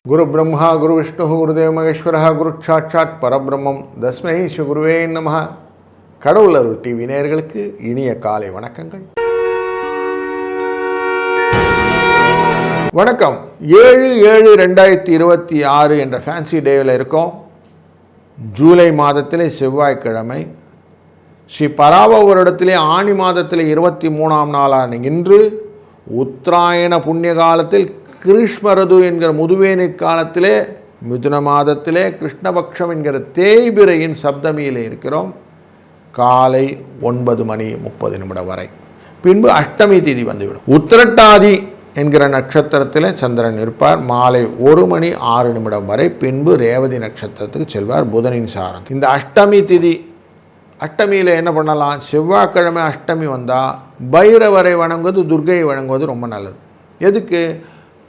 குரு பிரம்மா குரு விஷ்ணு குருதேவ மகேஸ்வரः குரு சாட்சாத் பரபிரம்மம் தஸ்மை ஸ்ரீ குருவே நமः. கடவுள் அருள் டிவி நேயர்களுக்கு இனிய காலை வணக்கங்கள். வணக்கம். 7/7/2026 என்ற ஃபேன்சி டேவில் இருக்கோம். ஜூலை மாதத்திலே செவ்வாய்க்கிழமை, ஸ்ரீ பராப வருடத்திலே ஆணி மாதத்திலே 23ஆம் நாளான இன்று உத்தராயண புண்ணிய காலத்தில் கிருஷ்மரது என்கிற முதுவேனை காலத்திலே மிதுன மாதத்திலே கிருஷ்ணபக்ஷம் என்கிற தேய்பிரையின் சப்தமியிலே இருக்கிறோம். காலை 9:30 வரை. பின்பு அஷ்டமி திதி வந்துவிடும். உத்திரட்டாதி என்கிற நட்சத்திரத்தில் சந்திரன் இருப்பார். மாலை 1:06 வரை. பின்பு ரேவதி நட்சத்திரத்துக்கு செல்வார் புதனின் சாரம். இந்த அஷ்டமி திதி, அஷ்டமியில் என்ன பண்ணலாம்? செவ்வாய்க்கிழமை அஷ்டமி வந்தால் பைரவரை வணங்குவது, துர்கையை வணங்குவது ரொம்ப நல்லது. எதுக்கு?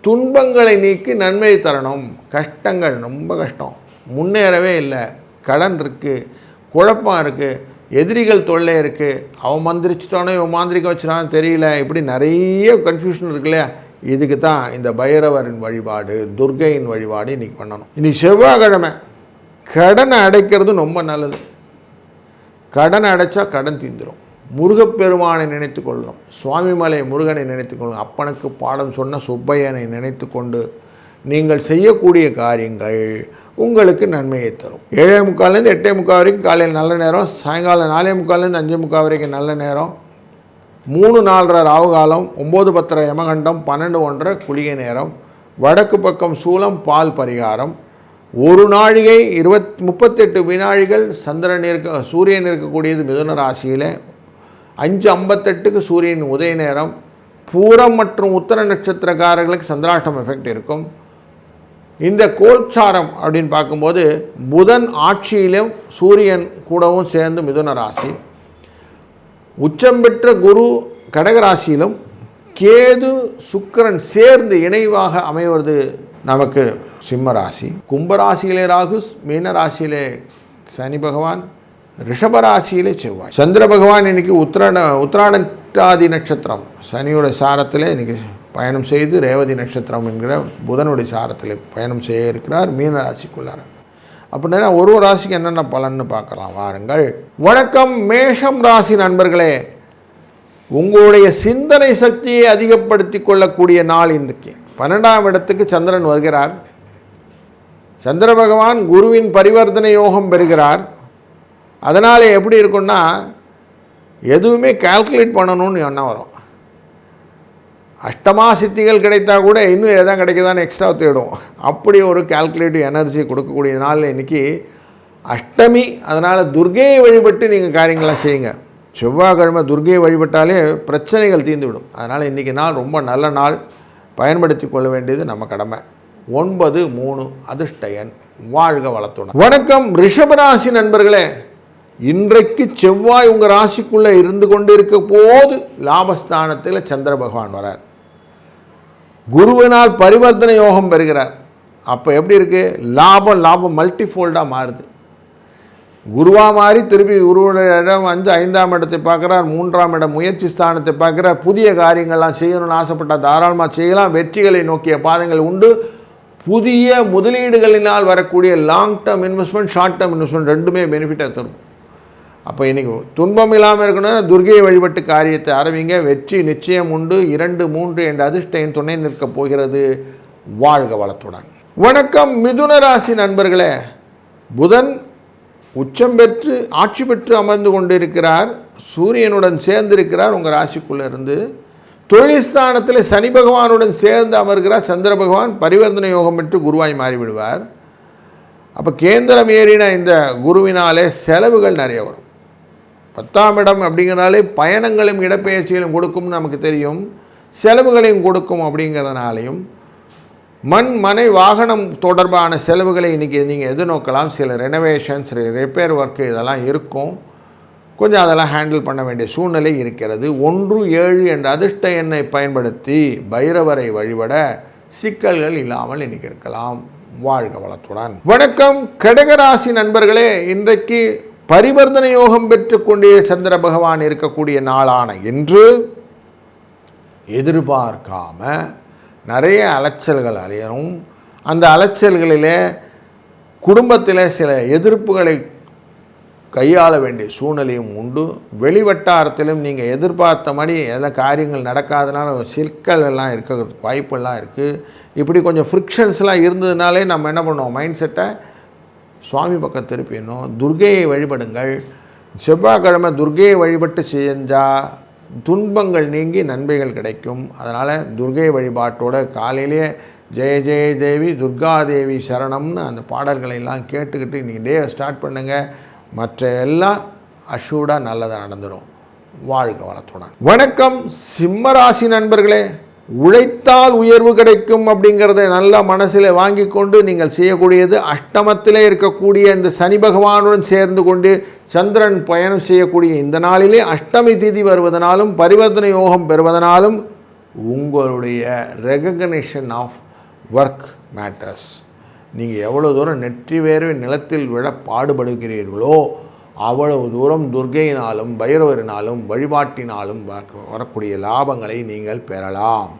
துன்பங்களை நீக்கி நன்மை தரணும். கஷ்டங்கள் ரொம்ப கஷ்டம், முன்னேறவே இல்லை, கடன் இருக்குது, குழப்பம் இருக்குது, எதிரிகள் தொல்லை இருக்குது, அவன் மந்திரிச்சிட்டானோ இவன் மாந்திரிக்க வச்சிட்டானோ தெரியல, இப்படி நிறைய கன்ஃபியூஷன் இருக்கு இல்லையா? இதுக்கு தான் இந்த பைரவரின் வழிபாடு, துர்கையின் வழிபாடு இன்றைக்கி பண்ணணும். இன்னைக்கு செவ்வாய்க்கிழமை கடனை அடைக்கிறது ரொம்ப நல்லது. கடனை அடைச்சா கடன் தீந்துடும். முருகப்பெருமானை நினைத்து கொள்ளணும். சுவாமிமலை முருகனை நினைத்து கொள்ளணும். அப்பனுக்கு பாடம் சொன்ன சுப்பையனை நினைத்து கொண்டு நீங்கள் செய்யக்கூடிய காரியங்கள் உங்களுக்கு நன்மையை தரும். 7:45 8:45 வரைக்கும் காலையில் நல்ல நேரம், சாயங்காலம் 4:45 5:45 வரைக்கும் நல்ல நேரம், 3-4:30 ராவு காலம், 9:10 யமகண்டம், 12:1 குளிகை நேரம், வடக்கு பக்கம் சூலம், பால் பரிகாரம், ஒரு நாழிகை 38 வினாழிகள் சந்திரன் சூரியன் இருக்கக்கூடியது மிதுன ராசியில், 5:58 சூரியன் உதய நேரம். பூரம் மற்றும் உத்தர நட்சத்திரக்காரர்களுக்கு சந்திராஷ்டம் எஃபெக்ட் இருக்கும். இந்த கோல்சாரம் அப்படின்னு பார்க்கும்போது புதன் ஆட்சியிலும் சூரியன் கூடவும் சேர்ந்து மிதுன ராசி, உச்சம் பெற்ற குரு கடகராசியிலும், கேது சுக்கிரன் சேர்ந்து இணைவாக அமைவது நமக்கு சிம்ம ராசி. கும்பராசியிலே ராகு, மீன ராசியிலே சனி பகவான், ரிஷபராசியிலே செவ்வாய். சந்திர பகவான் இன்னைக்கு உத்திராடாதி நட்சத்திரம் சனியோட சாரத்தில் இன்னைக்கு பயணம் செய்து ரேவதி நட்சத்திரம் என்கிற புதனுடைய சாரத்தில் பயணம் செய்ய இருக்கிறார் மீன ராசிக்குள்ளார. அப்படின்னா ஒரு ராசிக்கு என்னென்ன பலன்னு பார்க்கலாம் வாருங்கள். வணக்கம் மேஷம் ராசி நண்பர்களே. உங்களுடைய சிந்தனை சக்தியை அதிகப்படுத்தி கொள்ளக்கூடிய நாள் இன்றைக்கு. 12ஆம் இடத்துக்கு சந்திரன் வருகிறார். சந்திர பகவான் குருவின் பரிவர்த்தனை யோகம் பெறுகிறார். அதனால் எப்படி இருக்குன்னா, எதுவுமே கால்குலேட் பண்ணணும்னு எண்ணம் வரும். அஷ்டமா சித்திகள் கிடைத்தா கூட இன்னும் எதாவது கிடைக்குதான்னு எக்ஸ்ட்ரா தேடும். அப்படி ஒரு கால்குலேட்டிவ் எனர்ஜி கொடுக்கக்கூடிய நாளில் இன்றைக்கி அஷ்டமி. அதனால் துர்கையை வழிபட்டு நீங்கள் காரியங்களாம் செய்யுங்க. செவ்வாய்க்கிழமை துர்கையை வழிபட்டாலே பிரச்சனைகள் தீர்ந்துவிடும். அதனால் இன்றைக்கி நாள் ரொம்ப நல்ல நாள், பயன்படுத்தி கொள்ள வேண்டியது நம்ம கடமை. 9:3 அதிர்ஷ்ட எண். வாழ்க வளத்துடன். வணக்கம் ரிஷபராசி நண்பர்களே. இன்றைக்கு செவ்வாய் உங்கள் ராசிக்குள்ளே இருந்து கொண்டு இருக்க போது லாபஸ்தானத்தில் சந்திர பகவான் வரார். குருவினால் பரிவர்த்தனை யோகம் பெறுகிறார். அப்போ எப்படி இருக்குது? லாபம் மல்டிஃபோல்டாக மாறுது. குருவாக மாறி திருப்பி குருவுடைய இடம் வந்து 5ஆம் இடத்தை பார்க்குறார், 3ஆம் இடம் முயற்சி ஸ்தானத்தை பார்க்குறார். புதிய காரியங்கள்லாம் செய்யணும்னு ஆசைப்பட்டால் தாராளமாக செய்யலாம். வெற்றிகளை நோக்கிய பாதங்கள் உண்டு. புதிய முதலீடுகளினால் வரக்கூடிய long term investment, short term investment ரெண்டுமே பெனிஃபிட்டாக தரும். அப்போ இன்றைக்கி துன்பம் இல்லாமல் இருக்கணும். துர்கையை வழிபட்டு காரியத்தை ஆரம்பிங்க. வெற்றி நிச்சயம் உண்டு. 2-3 என்ற அதிர்ஷ்ட எண் துணை நிற்கப் போகிறது. வாழ்க வளத்துடன். வணக்கம் மிதுன ராசி நண்பர்களே. புதன் உச்சம் பெற்று ஆட்சி பெற்று அமர்ந்து கொண்டிருக்கிறார். சூரியனுடன் சேர்ந்திருக்கிறார் உங்கள் ராசிக்குள்ளே இருந்து. தொழில் ஸ்தானத்தில் சனி பகவானுடன் சேர்ந்து அமர்கிறார். சந்திர பகவான் பரிவர்த்தனை யோகம் பெற்று குருவாய் மாறிவிடுவார். அப்போ கேந்திரம் ஏறின இந்த குருவினாலே செலவுகள் நிறைய வரும். 10ஆம் இடம் அப்படிங்கிறனாலே பயணங்களும் இடப்பெயர்ச்சிகளும் கொடுக்கும்னு நமக்கு தெரியும். செலவுகளையும் கொடுக்கும். அப்படிங்கிறதுனாலையும் மனை வாகனம் தொடர்பான செலவுகளை இன்றைக்கி நீங்கள் எதிர்நோக்கலாம். சில ரெனோவேஷன்ஸ், ரிப்பேர் ஒர்க்கு இதெல்லாம் இருக்கும். கொஞ்சம் அதெல்லாம் ஹேண்டில் பண்ண வேண்டிய சூழ்நிலை இருக்கிறது. 1-7 என்ற அதிர்ஷ்ட எண்ணை பயன்படுத்தி பைரவரை வழிபட சிக்கல்கள் இல்லாமல் இன்றைக்கி இருக்கலாம். வாழ்க வளத்துடன். வணக்கம் கடகராசி நண்பர்களே. இன்றைக்கு பரிவர்த்தனை யோகம் பெற்றுக்கொண்டே சந்திர பகவான் இருக்கக்கூடிய நாளான இன்று எதிர்பார்க்காம நிறைய அலைச்சல்கள் அலையணும். அந்த அலைச்சல்களிலே குடும்பத்தில் சில எதிர்ப்புகளை கையாள வேண்டிய சூழ்நிலையும் உண்டு. வெளிவட்டாரத்திலும் நீங்கள் எதிர்பார்த்த மாதிரி எந்த காரியங்கள் நடக்காதனால சிக்கல் எல்லாம் இருக்க வாய்ப்பெல்லாம் இருக்குது. இப்படி கொஞ்சம் ஃப்ரிக்ஷன்ஸ்லாம் இருந்ததுனாலே நம்ம என்ன பண்ணுவோம், மைண்ட் செட்டை சுவாமி பக்கம் திருப்பிடணும். துர்க்கையை வழிபடுங்கள். செவ்வாய்க்கிழமை துர்க்கையை வழிபட்டு செஞ்சால் துன்பங்கள் நீங்கி நன்மைகள் கிடைக்கும். அதனால் துர்க்கை வழிபாட்டோட காலையிலே ஜெய ஜெய தேவி துர்காதேவி சரணம்னு அந்த பாடல்களை எல்லாம் கேட்டுக்கிட்டு இன்றைக்கி டே ஸ்டார்ட் பண்ணுங்கள். மற்ற எல்லாம் அஷூடாக நல்லதாக நடந்துடும். வாழ்க வளத்துடன். வணக்கம் சிம்மராசி நண்பர்களே. உழைத்தால் உயர்வு கிடைக்கும் அப்படிங்கிறத நல்ல மனசில் வாங்கி கொண்டு நீங்கள் செய்யக்கூடியது அஷ்டமத்திலே இருக்கக்கூடிய இந்த சனி பகவானுடன் சேர்ந்து கொண்டு சந்திரன் பயணம் செய்யக்கூடிய இந்த நாளிலே அஷ்டமி திதி வருவதனாலும் பரிவர்த்தனை யோகம் பெறுவதனாலும் உங்களுடைய ரெகக்னிஷன் ஆஃப் ஒர்க் மேட்டர்ஸ். நீங்கள் எவ்வளோ தூரம் நெற்றி வேர்வை நிலத்தில் விழ பாடுபடுகிறீர்களோ அவ்வளவு தூரம் துர்க்கையினாலும் பைரவரினாலும் வழிபாட்டினாலும் வரக்கூடிய லாபங்களை நீங்கள் பெறலாம்.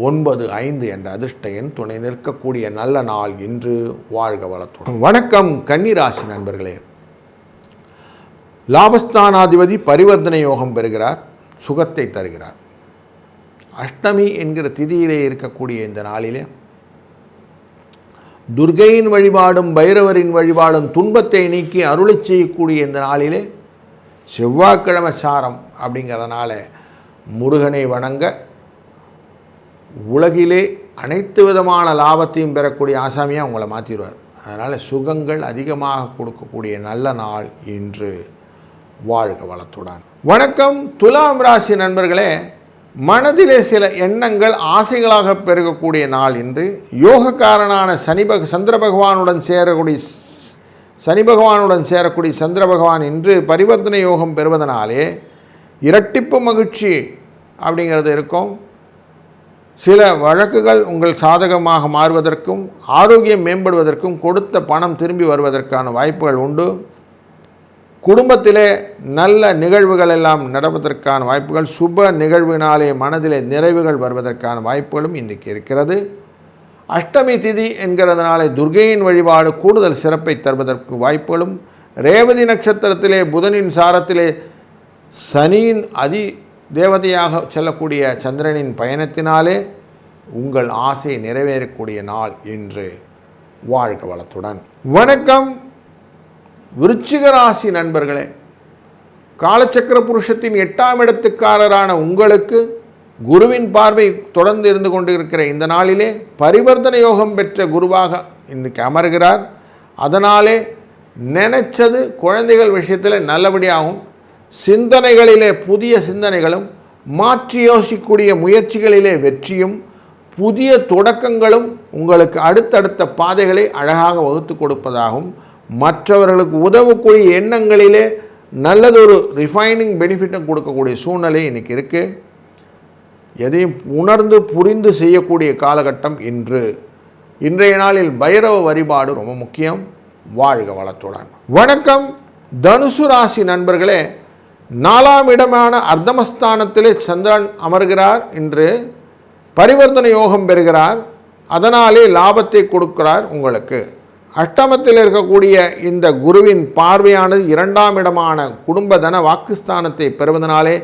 9-5 என்ற அதிர்ஷ்ட எண் துணை நிற்கக்கூடிய நல்ல நாள் இன்று. வாழ்க வளத்துடன். வணக்கம் கன்னிராசி நண்பர்களே. லாபஸ்தானாதிபதி பரிவர்த்தனை யோகம் பெறுகிறார், சுகத்தை தருகிறார். அஷ்டமி என்கிற திதியிலே இருக்கக்கூடிய இந்த நாளிலே துர்க்கையின் வழிபாடும் பைரவரின் வழிபாடும் துன்பத்தை நீக்கி அருளை செய்யக்கூடிய இந்த நாளிலே செவ்வாய்க்கிழமை சாரம் அப்படிங்கிறதுனால முருகனை வணங்க உலகிலே அனைத்து விதமான லாபத்தையும் பெறக்கூடிய ஆசாமியாக உங்களை மாற்றிடுவார். அதனால் சுகங்கள் அதிகமாக கொடுக்கக்கூடிய நல்ல நாள் இன்று. வாழ்க வளத்துடன். வணக்கம் துலாம் ராசி நண்பர்களே. மனதிலே சில எண்ணங்கள் ஆசைகளாக பெருகக்கூடிய நாள் இன்று. யோகக்காரனான சந்திர பகவானுடன் சேரக்கூடிய சந்திர பகவான் இன்று பரிவர்த்தனை யோகம் பெறுவதனாலே இரட்டிப்பு மகிழ்ச்சி அப்படிங்கிறது இருக்கும். சில வழக்குகள் உங்கள் சாதகமாக மாறுவதற்கும் ஆரோக்கியம் மேம்படுவதற்கும் கொடுத்த பணம் திரும்பி வருவதற்கான வாய்ப்புகள் உண்டு. குடும்பத்திலே நல்ல நிகழ்வுகள் எல்லாம் நடப்பதற்கான வாய்ப்புகள், சுப நிகழ்வினாலே மனதிலே நிறைவுகள் வருவதற்கான வாய்ப்புகளும் இன்றைக்கு இருக்கிறது. அஷ்டமி திதி என்கிறதுனாலே துர்க்கையின் வழிபாடு கூடுதல் சிறப்பை தருவதற்கு வாய்ப்புகளும், ரேவதி நட்சத்திரத்திலே புதனின் சாரத்திலே சனியின் அதி தேவதையாக செல்லக்கூடிய சந்திரனின் பயணத்தினாலே உங்கள் ஆசை நிறைவேறக்கூடிய நாள் இன்று. வாழ்க வளத்துடன். வணக்கம் விருச்சிக ராசி நண்பர்களே. காலச்சக்கர புருஷத்தின் 8ஆம் இடத்துக்காரரான உங்களுக்கு குருவின் பார்வை தொடர்ந்து இருந்து கொண்டிருக்கிற இந்த நாளிலே பரிவர்த்தனை யோகம் பெற்ற குருவாக இன்றைக்கு அமர்கிறார். அதனாலே நினைச்சது குழந்தைகள் விஷயத்தில் நல்லபடியாகவும், சிந்தனைகளிலே புதிய சிந்தனைகளும், மாற்றி யோசிக்கக்கூடிய முயற்சிகளிலே வெற்றியும், புதிய தொடக்கங்களும் உங்களுக்கு அடுத்தடுத்த பாதைகளை அழகாக வகுத்து கொடுப்பதாகவும், மற்றவர்களுக்கு உதவக்கூடிய எண்ணங்களிலே நல்லதொரு ரிஃபைனிங் பெனிஃபிட்டும் கொடுக்கக்கூடிய சூழ்நிலை இன்றைக்கி இருக்குது. எதையும் உணர்ந்து புரிந்து செய்யக்கூடிய காலகட்டம் இன்று. இன்றைய நாளில் பைரவ வழிபாடு ரொம்ப முக்கியம். வாழ்க வளத்துடன். வணக்கம் தனுசு ராசி நண்பர்களே. 4ஆம் இடமான அர்த்தமஸ்தானத்திலே சந்திரன் அமர்கிறார். இன்று பரிவர்த்தனை யோகம் பெறுகிறார். அதனாலே லாபத்தை கொடுக்கிறார் உங்களுக்கு. அஷ்டமத்தில் இருக்கக்கூடிய இந்த குருவின் பார்வையானது 2ஆம் இடமான குடும்பதன வாக்குஸ்தானத்தை பெறுவதனாலே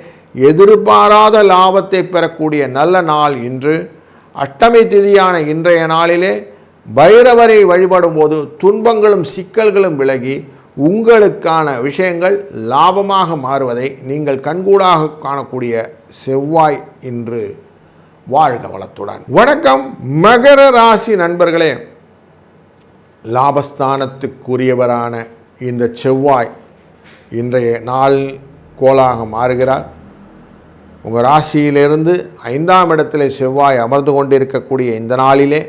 எதிர்பாராத லாபத்தை பெறக்கூடிய நல்ல நாள் இன்று. அஷ்டமி திதியான இன்றைய நாளிலே பைரவரை வழிபடும் போது துன்பங்களும் சிக்கல்களும் விலகி உங்களுக்கான விஷயங்கள் லாபமாக மாறுவதை நீங்கள் கண்கூடாக காணக்கூடிய செவ்வாய் இன்று. வாழ்க வளத்துடன். வணக்கம் மகர ராசி நண்பர்களே. லாபஸ்தானத்துக்குரியவரான இந்த செவ்வாய் இன்றைய நாள் கோளாக மாறுகிறார். உங்கள் ராசியிலிருந்து 5ஆம் இடத்திலே செவ்வாய் அமர்ந்து கொண்டிருக்கக்கூடிய இந்த நாளிலே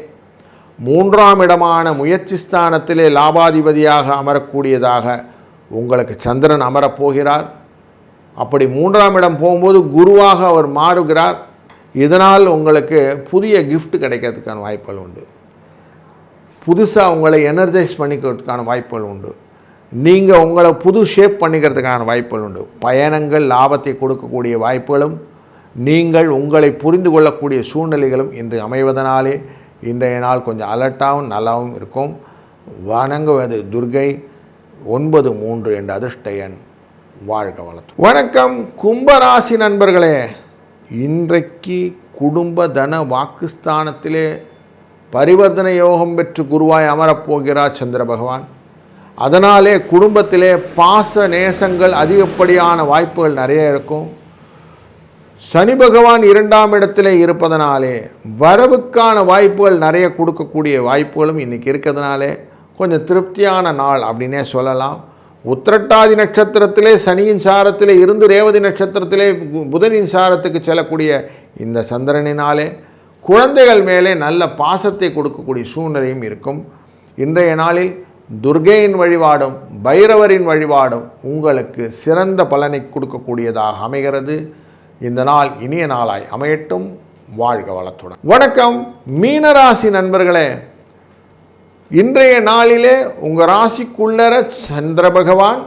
3ஆம் இடமான முயற்சி ஸ்தானத்திலே லாபாதிபதியாக அமரக்கூடியதாக உங்களுக்கு சந்திரன் அமரப்போகிறார். அப்படி 3ஆம் இடம் போகும்போது குருவாக அவர் மாறுகிறார். இதனால் உங்களுக்கு புதிய கிஃப்ட் கிடைக்கிறதுக்கான வாய்ப்புகள் உண்டு. புதுசாக உங்களை எனர்ஜைஸ் பண்ணிக்கிறதுக்கான வாய்ப்புகள் உண்டு. நீங்கள் உங்களை புது ஷேப் பண்ணிக்கிறதுக்கான வாய்ப்புகள் உண்டு. பயணங்கள் லாபத்தை கொடுக்கக்கூடிய வாய்ப்புகளும், நீங்கள் உங்களை புரிந்து கொள்ளக்கூடிய சூழ்நிலைகளும் இன்று அமைவதனாலே இன்றைய நாள் கொஞ்சம் அலர்ட்டாகவும் நல்லாவும் இருக்கும். வணங்குவது துர்கை 93 என்ற அதிர்ஷ்ட எண். வாழ்க வளத்து. வணக்கம் கும்பராசி நண்பர்களே, இன்றைக்கு குடும்ப தன வாக்குஸ்தானத்திலே பரிவர்த்தனை யோகம் பெற்று குருவாய் அமரப்போகிறார் சந்திர பகவான். அதனாலே குடும்பத்திலே பாச நேசங்கள் அதிகப்படியான வாய்ப்புகள் நிறைய இருக்கும். சனி பகவான் 2ஆம் இடத்திலே இருப்பதனாலே வரவுக்கான வாய்ப்புகள் நிறைய கொடுக்கக்கூடிய வாய்ப்புகளும் இன்றைக்கி இருக்கிறதுனாலே கொஞ்சம் திருப்தியான நாள் அப்படின்னே சொல்லலாம். உத்திரட்டாதி நட்சத்திரத்திலே சனியின் சாரத்திலே இருந்து ரேவதி நட்சத்திரத்திலே புதனின் சாரத்துக்கு செல்லக்கூடிய இந்த சந்திரனினாலே குழந்தைகள் மேலே நல்ல பாசத்தை கொடுக்கக்கூடிய சூழ்நிலையும் இருக்கும். இன்றைய நாளில் துர்கையின் வழிபாடும் பைரவரின் வழிபாடும் உங்களுக்கு சிறந்த பலனை கொடுக்கக்கூடியதாக அமைகிறது. இந்த நாள் இனிய நாளாய் அமையட்டும். வாழ்க வளத்துடன். வணக்கம் மீனராசி நண்பர்களே, இன்றைய நாளிலே உங்கள் ராசிக்குள்ளர சந்திர பகவான்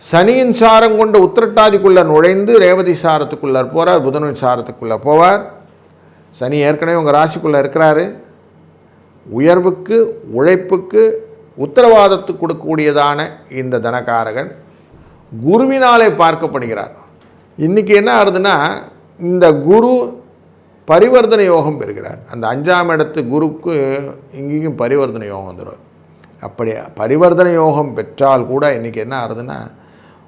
சனியின் சாரம் கொண்ட உத்திரட்டாதிக்குள்ளே நுழைந்து ரேவதி சாரத்துக்குள்ளே போகிறார், புதனின் சாரத்துக்குள்ளே போவார். சனி ஏற்கனவே உங்கள் ராசிக்குள்ளே இருக்கிறாரு. உயர்வுக்கு உழைப்புக்கு உத்தரவாதத்துக்கு கொடுக்கக்கூடியதான இந்த தனகாரகன் குருவினாலே பார்க்கப்படுகிறார். இன்றைக்கி என்ன ஆகுதுன்னா, இந்த குரு பரிவர்த்தனை யோகம் பெறுகிறார். அந்த 5ஆம் இடத்து குருக்கு இங்கேயும் பரிவர்த்தனை யோகம் வந்துடும். அப்படி பரிவர்த்தனை யோகம் பெற்றால் கூட இன்றைக்கி என்ன ஆகுதுன்னா,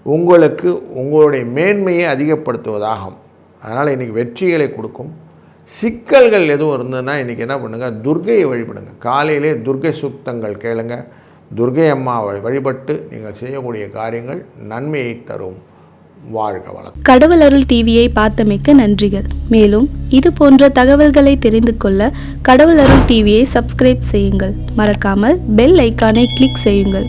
உங்களுக்கு உங்களுடைய மேன்மையை அதிகப்படுத்துவதாகும். அதனால் இன்றைக்கி வெற்றிகளை கொடுக்கும். சிக்கல்கள் எதுவும் இருந்ததுன்னா இன்றைக்கி என்ன பண்ணுங்கள், துர்கையை வழிபடுங்க. காலையிலே துர்கை சுத்தங்கள் கேளுங்க. துர்கை அம்மா வழிபட்டு நீங்கள் செய்யக்கூடிய காரியங்கள் நன்மையை தரும். வாழ்க வளம். கடவுள் அருள் டிவியை பார்த்தமைக்க நன்றிகள். மேலும் இது போன்ற தகவல்களை தெரிந்து கொள்ள கடவுள் அருள் டிவியை சப்ஸ்கிரைப் செய்யுங்கள். மறக்காமல் பெல் ஐக்கானை கிளிக் செய்யுங்கள்.